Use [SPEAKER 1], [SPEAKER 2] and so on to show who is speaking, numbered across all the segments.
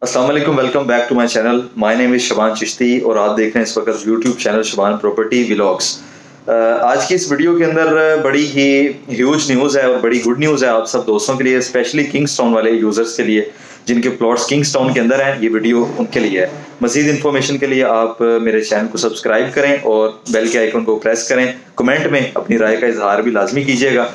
[SPEAKER 1] अस्सलाम वालेकुम, welcome back to my channel. My name is Shaban Chishti और आप देख रहे हैं इस वक्त YouTube channel Shaban property vlogs. आज की इस वीडियो के अंदर बड़ी ही ह्यूज न्यूज़ है और बड़ी गुड न्यूज़ है आप सब दोस्तों के लिए, स्पेशली किंग्सटाउन वाले यूज़र्स के लिए जिनके प्लॉट्स किंग्सटाउन के अंदर हैं। ये वीडियो उनके लिए है। मज़ीद इन्फॉर्मेशन के लिए आप मेरे चैनल को सब्सक्राइब करें और बेल के आइकन को प्रेस करें। कमेंट में अपनी राय का इजहार भी लाजमी कीजिएगा।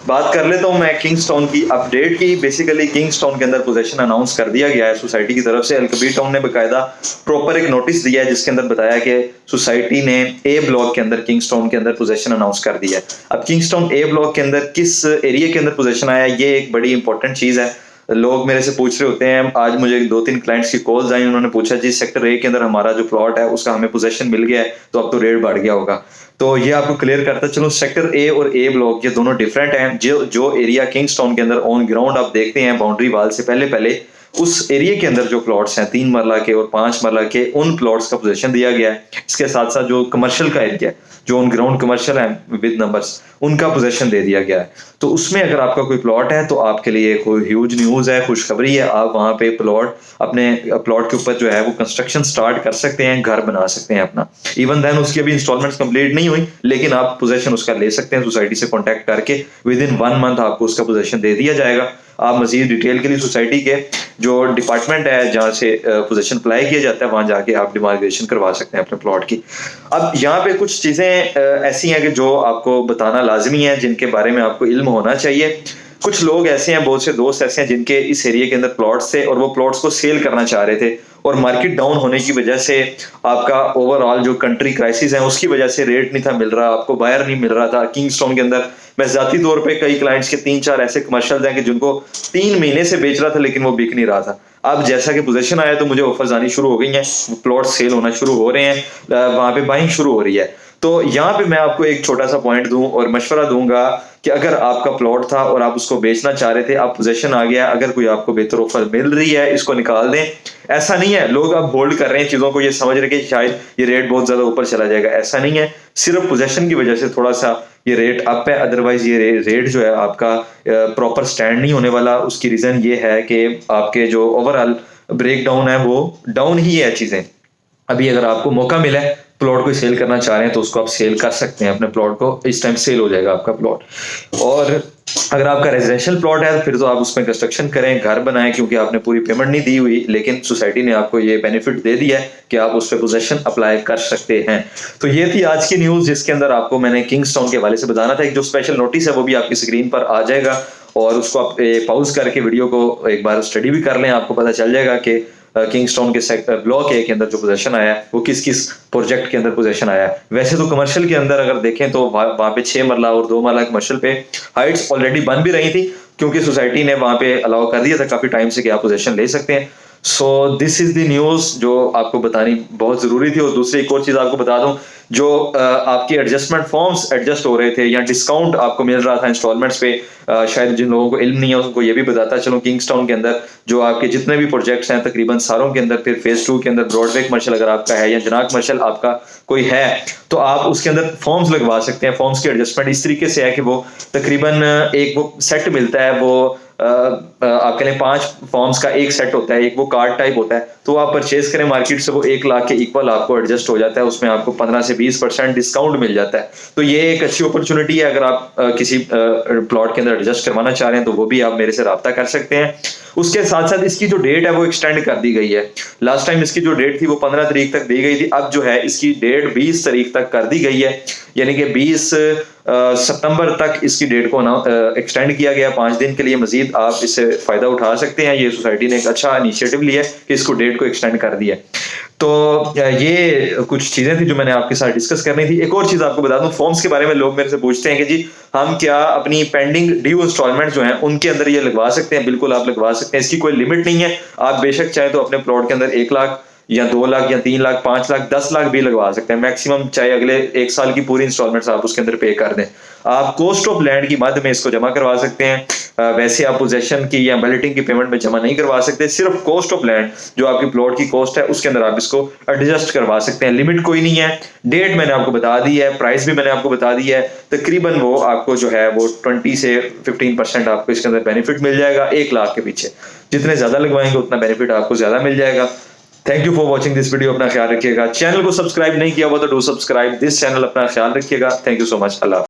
[SPEAKER 1] बात कर लेता हूं मैं किंग्सटाउन की अपडेट की। बेसिकली किंग्सटाउन के अंदर पोजीशन अनाउंस कर दिया गया है सोसाइटी की तरफ से। अलकबीर टाउन ने बकायदा प्रॉपर एक नोटिस दिया है जिसके अंदर बताया कि सोसाइटी ने ए ब्लॉक के अंदर किंग्सटाउन के अंदर पोजीशन अनाउंस कर दिया है। अब किंग्सटाउन ए ब्लॉक के अंदर किस एरिया के अंदर पोजीशन आया, ये एक बड़ी इंपॉर्टेंट चीज है। लोग मेरे से पूछ रहे होते हैं, आज मुझे 2-3 क्लाइंट्स की कॉल्स आई, उन्होंने पूछा जी सेक्टर ए के अंदर हमारा जो प्लॉट है उसका हमें पोजीशन मिल गया है तो अब तो रेट बढ़ गया होगा। तो ये आपको क्लियर करता चलो, सेक्टर ए और ए ब्लॉक ये दोनों डिफरेंट हैं। जो जो एरिया किंग्सटाउन के अंदर ऑन ग्राउंड आप देखते हैं बाउंड्री वाल से पहले पहले उस एरिया के अंदर जो प्लॉट्स हैं 3 मरला के और 5 मरला के, उन प्लॉट्स का पोजीशन दिया गया है। इसके साथ साथ जो कमर्शियल का एरिया है, जो ऑन ग्राउंड कमर्शियल है विद नंबर्स, उनका पोजीशन दे दिया गया है। तो उसमें अगर आपका कोई प्लॉट है तो आपके लिए कोई ह्यूज न्यूज है, खुशखबरी है। आप वहां पे अपने प्लॉट के ऊपर जो है वो कंस्ट्रक्शन स्टार्ट कर सकते हैं, घर बना सकते हैं अपना। इवन देन उसकी अभी इंस्टॉलमेंट्स कंप्लीट नहीं हुई लेकिन आप पोजीशन उसका ले सकते हैं सोसाइटी से कॉन्टैक्ट करके। विद इन 1 मंथ आपको उसका पोजीशन दे दिया जाएगा। आप मजीद डिटेल के लिए सोसाइटी के जो डिपार्टमेंट है जहाँ से पोजीशन अप्लाई किया जाता है वहां जाके आप डिमार्केशन करवा सकते हैं अपने प्लॉट की। अब यहाँ पे कुछ चीजें ऐसी हैं कि जो आपको बताना लाजमी है, जिनके बारे में आपको इल्म होना चाहिए। कुछ लोग ऐसे हैं, बहुत से दोस्त ऐसे हैं जिनके इस एरिया के अंदर प्लॉट्स थे और वो प्लॉट्स को सेल करना चाह रहे थे और मार्केट डाउन होने की वजह से आपका ओवरऑल जो कंट्री क्राइसिस है उसकी वजह से रेट नहीं था मिल रहा, आपको बायर नहीं मिल रहा था। किंग्सटाउन के अंदर मैं जाती तौर पे कई क्लाइंट्स के 3-4 ऐसे कमर्शियल हैं कि जिनको 3 महीने से बेच रहा था लेकिन वो बिक नहीं रहा था। अब जैसा कि पोजीशन आया तो मुझे ऑफर्स आनी शुरू हो गई हैं, प्लॉट सेल होना शुरू हो रहे हैं, वहां पे बाइंग शुरू हो रही है। तो यहाँ पे मैं आपको एक छोटा सा पॉइंट दूं और मशवरा दूंगा कि अगर आपका प्लॉट था और आप उसको बेचना चाह रहे थे, आप पोजीशन आ गया, अगर कोई आपको बेहतर ऑफर मिल रही है इसको निकाल दें। ऐसा नहीं है, लोग अब होल्ड कर रहे हैं चीजों को, ये समझ रहे कि शायद ये रेट बहुत ज्यादा ऊपर चला जाएगा। ऐसा नहीं है, सिर्फ पोजीशन की वजह से थोड़ा सा ये रेट अप है, अदरवाइज ये रेट जो है आपका प्रॉपर स्टैंड नहीं होने वाला। उसकी रीजन ये है कि आपके जो ओवरऑल ब्रेक डाउन है वो डाउन ही है चीजें। अभी अगर आपको मौका मिला है प्लॉट को सेल करना चाह रहे हैं तो उसको आप सेल कर सकते हैं, अपने प्लॉट को इस टाइम सेल हो जाएगा आपका प्लॉट। और अगर आपका रेजिडेंशियल प्लॉट है फिर तो आप उसमें कंस्ट्रक्शन करें, घर बनाएं, क्योंकि आपने पूरी पेमेंट नहीं दी हुई लेकिन सोसाइटी ने आपको ये बेनिफिट दे दिया है कि आप उस पर पोजीशन अप्लाई कर सकते हैं। तो ये थी आज की न्यूज जिसके अंदर आपको मैंने किंग्सटाउन के हवाले से बताना था। एक जो स्पेशल नोटिस है वो भी आपकी स्क्रीन पर आ जाएगा और उसको आप पॉज करके वीडियो को एक बार स्टडी भी कर लें, आपको पता चल जाएगा कि किंग्सटाउन के ब्लॉक ए के अंदर जो पोजीशन आया है वो किस किस प्रोजेक्ट के अंदर पोजीशन आया है। वैसे तो कमर्शियल के अंदर अगर देखें तो वहां पे 6 मरला और 2 मरला कमर्शियल पे हाइट्स ऑलरेडी बन भी रही थी क्योंकि सोसाइटी ने वहां पे अलाउ कर दिया था काफी टाइम से कि आप पोजीशन ले सकते हैं। So this is the news जो आपको बतानी बहुत जरूरी थी। और दूसरी एक और चीज आपको बता दूं, जो आपके एडजस्टमेंट फॉर्म्स एडजस्ट हो रहे थे या डिस्काउंट आपको मिल रहा था इंस्टॉलमेंट्स पे, शायद जिन लोगों को इल्म नहीं है उनको ये भी बताता चलो, किंग्सटाउन के अंदर जो आपके जितने भी प्रोजेक्ट्स हैं तकरीबन सारों के अंदर, फिर फेज 2 के अंदर ब्रॉडवे कमर्शियल अगर आपका है या जनाब कमर्शियल आपका कोई है तो आप उसके अंदर फॉर्म्स लगवा सकते हैं। फॉर्म्स की एडजस्टमेंट इस तरीके से है कि वो तकरीबन एक वो सेट मिलता है, वो आपके लिए 5 फॉर्म्स का एक सेट होता है, एक वो कार्ड टाइप होता है, तो आप परचेज करें मार्केट से वो 1 लाख के इक्वल आपको एडजस्ट हो जाता है, उसमें आपको 15 से 20% डिस्काउंट मिल जाता है। तो ये एक अच्छी अपॉर्चुनिटी है, अगर आप किसी प्लॉट के अंदर एडजस्ट करवाना चाह रहे हैं तो वो भी आप मेरे से रब्ता कर सकते हैं। उसके साथ साथ इसकी जो डेट है वो एक्सटेंड कर दी गई है। लास्ट टाइम इसकी जो डेट थी वो 15 तारीख तक दी गई थी, अब जो है इसकी डेट 20 तारीख तक कर दी गई है, यानी कि 20 सितंबर तक इसकी डेट को एक्सटेंड किया गया 5 दिन के लिए। मजीद आप इससे फायदा उठा सकते हैं, ये सोसाइटी ने एक अच्छा इनिशिएटिव लिया है कि इसको डेट को एक्सटेंड कर दिया। तो ये कुछ चीजें थी जो मैंने आपके साथ डिस्कस करनी थी। एक और चीज आपको बता दूं, फॉर्म्स के बारे में लोग मेरे से पूछते हैं कि जी हम क्या अपनी पेंडिंग ड्यू इंस्टॉलमेंट जो हैं उनके अंदर ये लगवा सकते हैं? बिल्कुल आप लगवा सकते हैं, इसकी कोई लिमिट नहीं है। आप बेशक चाहे तो अपने प्लॉट के अंदर 1 लाख या 2 लाख या 3 लाख 5 लाख 10 लाख भी लगवा सकते हैं मैक्सिमम, चाहे अगले 1 साल की पूरी इंस्टॉलमेंट्स आप उसके अंदर पे कर दें। आप कॉस्ट ऑफ लैंड की मद में इसको जमा करवा सकते हैं। वैसे आप पोजेशन की या बिल्डिंग की पेमेंट में जमा नहीं करवा सकते, सिर्फ कॉस्ट ऑफ लैंड जो आपकी प्लॉट की कॉस्ट है उसके अंदर आप इसको एडजस्ट करवा सकते हैं। लिमिट कोई नहीं है, डेट मैंने आपको बता दी है, प्राइस भी मैंने आपको बता दी है। तकरीबन वो आपको जो है वो 20 से 15% आपको इसके अंदर बेनिफिट मिल जाएगा 1 लाख के पीछे। जितने ज्यादा लगवाएंगे उतना बेनिफिट आपको ज्यादा मिल जाएगा। Thank you for watching this video. अपना ख्याल रखिएगा। चैनल को सब्सक्राइब नहीं किया हुआ तो डू सब्सक्राइब दिस चैनल। अपना ख्याल रखिएगा। Thank you so much. Allah.